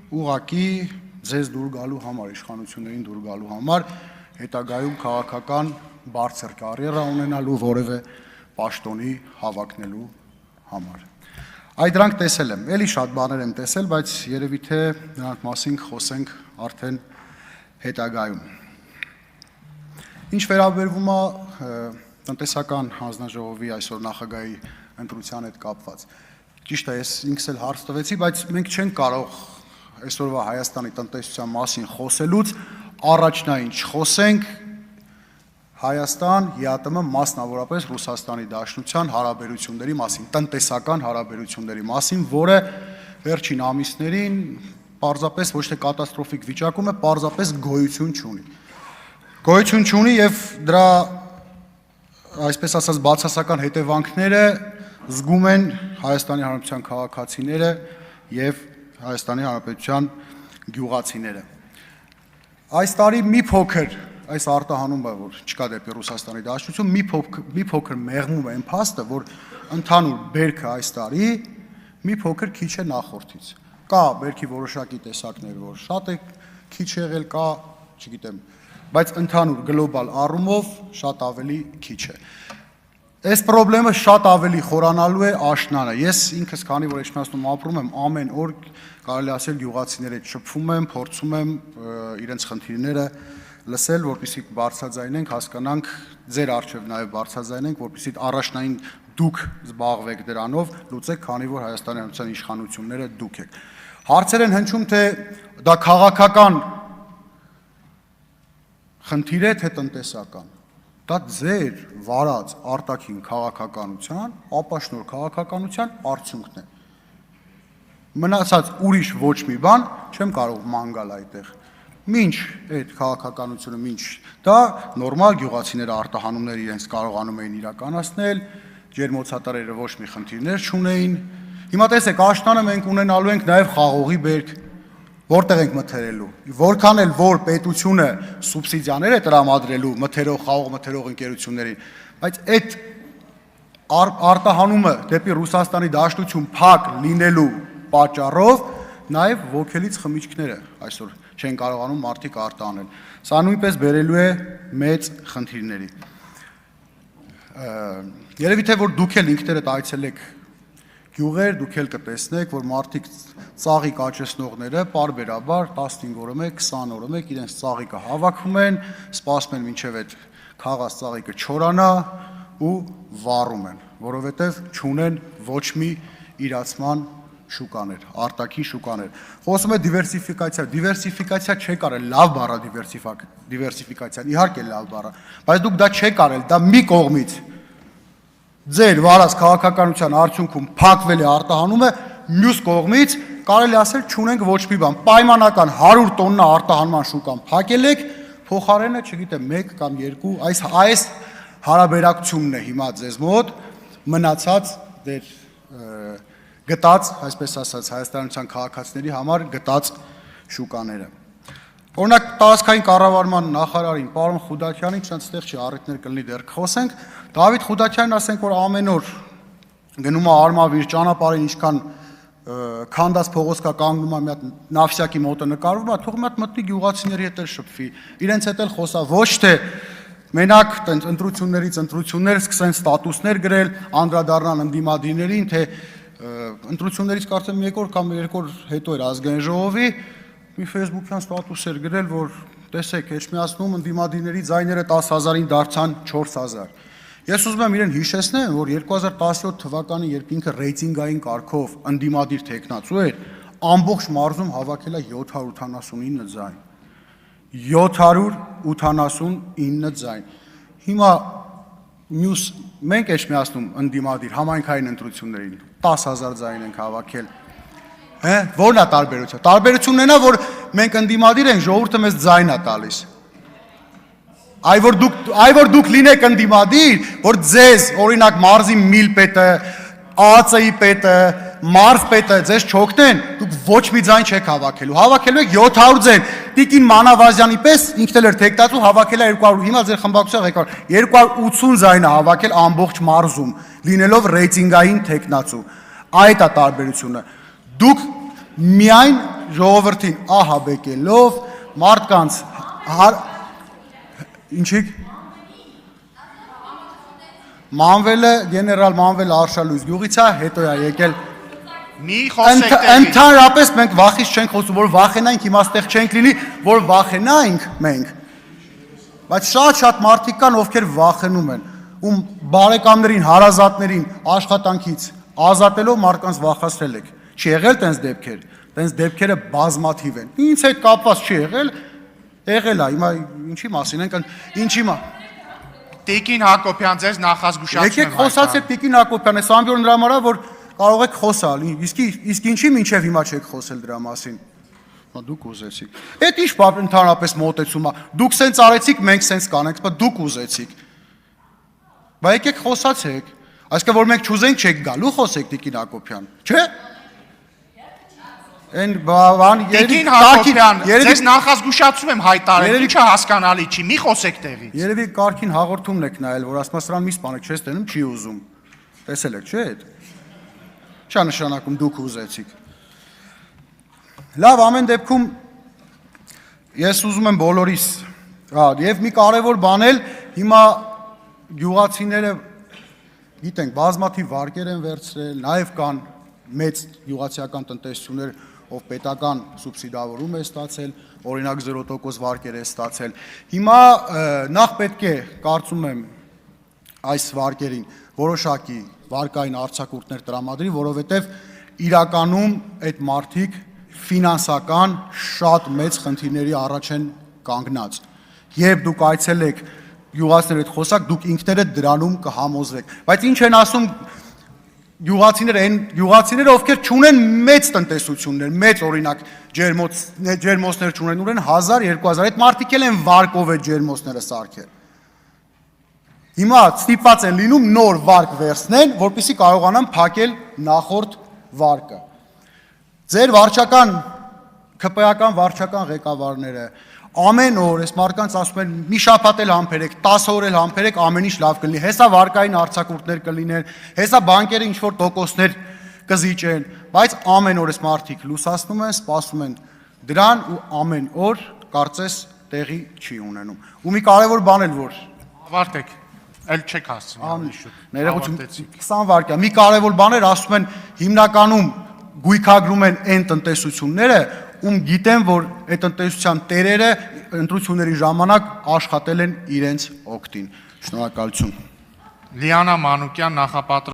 ուղղակի ձեզ դուր գալու համար, իշխանություններին դուր գալու համար, հետագայում քաղաքական բարձր կարիերա ունենալու, որևէ պաշտոնի հավակնելու համար։ Այդ դրանք տեսել եմ, էլի շատ բաներ եմ տեսել, բայց երևի թե դրանք մասին խոսենք արդեն հետագայում։ Ինչ վերաբերվում է տնտեսական հանձնաժողովի այսօր նախագահի ընտրության հետ կապված։ Ճիշտ է, ես ինքս էլ հարց տվեցի, բայց մենք չենք կարող այսօրվա Հայաստանի տնտեսության մասին խոսելուց առաջնային չխոսենք Հայաստան, ԵԱՏՄ, մասնավորապես Ռուսաստանի Դաշնության հարաբերությունների մասին, տնտեսական հարաբերությունների մասին, որը վերջին ամիսներին պարզապես ոչ թե կատաստրոֆիկ վիճակում է, պարզապես գոյություն չունի։ Գոյություն չունի եւ դրա այսպես ասած բացասական հետևանքները զգում են Հայաստանի Հանրապետության քաղաքացիները եւ Հայաստանի Հանրապետության գյուղացիները։ Այս տարի մի փոքր այս արտահանումը, որ չկա դեպի Ռուսաստանի Դաշնություն, մի փոքր մեղմում է այն փաստը, որ ընդհանուր բերքը այս տարի մի փոքր քիչ է նախորդից։ Կա բերքի որոշակի տեսակներ, որ շատ է քիչ եղել, կա, չգիտեմ, բայց ընդհանուր գլոբալ առումով շատ ավելի քիչ է։ Այս խնդրը շատ ավելի խորանալու է աշնանը։ Ես ինքս, քանի որ Էջմիածնում ապրում եմ, ամեն օր կարելի ասել գյուղացիների հետ շփվում եմ, փորձում եմ իրենց խնդիրները լսել, որպեսզի բարձրաձայնենք, հասկանանք, ձեր առջև նաև բարձրաձայնենք, որպեսզի առաջնային դուք զբաղվեք դրանով, լուծեք, քանի որ Հայաստանի Հանրապետության իշխանությունները դուք եք։ Հարցեր են հնչում, թե դա քաղաքական խնդիր է, թե տնտեսական։ Դա ձեր վարած արտաքին քաղաքականության, ապաշնոր քաղաքականության արդյունքն է։ Մնացած ուրիշ ոչ մի բան չեմ կարող ման գալ այդտեղ։ Մինչ այդ քաղաքականությունը, մինչ դա նորմալ գյուղացիները արտահանումներ իրենց կարողանում էին իրականացնել, ջերմոցատարերը ոչ մի խնդիրներ չունեին։ Հիմա տեսեք, աշնանը մենք ունենալու ենք նաև խաղողի բերք, որտեղ ենք մթերելու։ Որքան էլ որ պետությունը սուբսիդիաներ է տրամադրելու մթերող խաղող մթերող ընկերություններին, բայց այդ արտահանումը դեպի Ռուսաստանի Դաշնություն փակ լինելու պատճառով նաև ոգելից խմիչքները այսօր չեն կարողանում մարդիկ արտահանել։ Սա նույնպես բերելու է մեծ խնդիրների։ Երևի թե որ դուք էլ ինքներդ այցելեք գյուղեր, դուք էլ կտեսնեք, որ մարդիկ ծաղիկ աճեցնողները պարբերաբար 15 օրը մեկ, 20 օրը մեկ իրենց ծաղիկը հավաքում են, սպասում են մինչև այդ խաղած ծաղիկը չորանա ու վառում են, որովհետև չունեն ոչ մի իրացման շուկաներ, արտաքին շուկաներ։ Խոսում է դիվերսիֆիկացիա, դիվերսիֆիկացիա չեք արել, լավ բառ է դիվերսիֆիկացիան, իհարկե լավ բառ է, բայց դուք դա չեք արել, դա մի կողմից ձեր վարած քաղաքականության արդյունքում փակվել է արտահանումը, մյուս կողմից կարելի ասել չունենք ոչ մի բան, պայմանական 100 տոննա արտահանման շուկան փակել եք, փոխարենը, չգիտեմ, 1 կամ 2, այս հարաբերակցությունն է հիմա ձեզ մոտ մնացած դեր գտած, այսպես ասած, հայաստանյան քաղաքացիների համար գտած շուկաները։ Օրինակ տարածքային կառավարման նախարարին, պարոն Խուդակյանին, չնայած այդտեղ չի առիթներ կլինի դեռ խոսենք, Դավիթ Խուդակյանին ասենք, որ ամեն օր գնում է Արմավիր ճանապարհին ինչքան քանդած փողոց կա կանգնում է մի հատ նավսյակի մոտը նկարվում է, թող մի հատ մտնի գյուղացիների հետ էլ շփվի, իրենց հետ էլ խոսա, ոչ թե մենակ ընտրություններից ընտրություններ սկսեն ստատուսներ գրել, անդրադառնան ընդդիմադիրներին, թե ընտրություններից կարծեմ 1 օր կամ 2 օր հետո էր ազգային ժողովի մի Facebook-յան ստատուս էր գրել, որ տեսեք, Էջմիածնում ընդդիմադիրների ձայները 10,000-ին դարձան 4,000։ Ես ուզում եմ իրեն հիշեցնեմ, որ 2017 թվականին, երբ ինքը ռեյտինգային կարգով ընդդիմադիր թեկնածու էր, ամբողջ մարզում հավաքել է 789 ձայն։ 789 ձայն։ Հիմա մյուս մենք Էջմիածնում ընդդիմադիր համայնքային ընտրություններին 10,000 ձայն ենք հավաքել։ Որն է տարբերությունը։ Տարբերությունն է, որ մենք ընդդիմադիր ենք, ժողովուրդը մեզ ձայն է տալիս։ Այ որ դուք լինեք ընդդիմադիր, որ ձեզ օրինակ մարզի միլպետը, ԱԱՑ-ի պետը, մարզ պետը ձեզ չօգնեն, դուք ոչ մի ձայն չեք հավաքելու։ Հավաքելու եք 700 ձայն։ Տիկին Մանավազյանի պես ինքն էլ էր թեկնածու, հավաքել է 200, հիմա ձեր խմբակցության ղեկավար 280 ձայն է հավաքել ամբողջ մարզում, լինելով ռեյտինգային թեկնածու։ Այդ է տարբերությունը։ Դուք միայն ժողովրդին ահաբեկելով, մարդկանց ինչի Մանվելը, գեներալ Մանվելը Արշալույս գյուղից է, հետո է եկել Մի խոսեք տեղից։ Ընդհանրապես մենք վախից չենք խոսում, որ վախենայինք, հիմա ստեղ չենք լինի, որ վախենայինք մենք։ Բայց շատ մարդիկ կան, ովքեր վախենում են, ում բարեկամներին, հարազատներին աշխատանքից ազատելով մարդկանց վախացրել եք։ Չի եղել տենց դեպքեր, տենց դեպքերը բազմաթիվ են։ Ինձ հետ կապված չի եղել, եղել է, հիմա ինչի մասին ենք, ինչի Տիկին Հակոբյան, ձեզ նախազգուշացնում եմ։ Եկեք խոսացեք Տիկին Հակոբյան, այս ամբողջ նրա համար որ կարող եք խոսալ, իսկ ինչի մինչև հիմա չեք խոսել դրա մասին։ Դուք ուզեցիք։ Էդ ինչ ընդհանրապես մոտեցում է։ Դուք սենց արեցիք, մենք սենց կանենք, բայց դուք ուզեցիք։ Բայց եկեք խոսացեք։ Այսինքն որ մենք չուզենք չեք գալու խոսեք Տիկին Հակոբյան, չէ՞։ Այն բան Տիկին Հակոբյան, ձեզ նախազգուշացում եմ հայտարարել, ինչը հասկանալի չի, մի խոսեք տեղից։ Երևի կարգին հաղորդումն եք նայել, որ ասում սրան մի սպանեք, չես տենում, չի ուզում։ Տեսել եք, չէ՞ այդ։ Չա նշանակում դուք ուզեցիք։ Լավ, ամեն դեպքում ես ուզում եմ բոլորիս, եւ մի կարևոր բան էլ հիմա գյուղացիները գիտենք, բազմաթիվ վարկեր են վերցրել, նաեւ կան մեծ գյուղացիական տնտեսություններ, ով պետական սուբսիդավորում է ստացել, օրինակ 0% վարկեր է ստացել։ Հիմա նախ պետք է, կարծում եմ, այս վարկերին որոշակի վարկային արձակուրդներ տրամադրի, որովհետև իրականում այդ մարդիկ ֆինանսական շատ մեծ խնդիրների առաջ են կանգնած։ Երբ դուք այցելեք գյուղացիների հետ խոսակ, դուք ինքներդ դրանում կհամոզվեք։ Բայց ինչ են ասում գյուղացիները, ովքեր չունեն մեծ տնտեսություններ, մեծ օրինակ ջերմոցներ չունեն, ունեն 1000-2000, այդ մարդիկ էլ են վարկով այդ ջերմոցները սարքել։ Հիմա ստիպված են լինում նոր վարկ վերցնեն, որպեսզի կարողանան փակել նախորդ վարկը։ Ձեր վարչական, ԿՊ-ական վարչական ղեկավարները ամեն օր այս մարդկանց ասում են մի շաբաթ էլ համբերեք, 10 օր էլ համբերեք, ամեն ինչ լավ կլինի։ Հեսա վարկային արձակուրդներ կլինեն, հեսա բանկերը ինչ որ տոկոսներ կզիջեն, բայց ամեն օր այս մարդիկ լուսացնում են, սպասում են դրան ու ամեն օր կարծես տեղի չի ունենում։ Ու մի կարևոր բան էլ որ ավարտեք, էլ չեք հասցնի։ Ներողություն 20 վարկյա։ Մի կարևոր բան էր ասում են հիմնականում գույքագրում են այն տնտեսությունները, ում գիտեն, որ այդ տնտեսության տերերը ընտրությունների ժամանակ աշխատել են իրենց օգտին։ Շնորհակալություն։ Լիանա Մանուկյան, նախապատրաստվող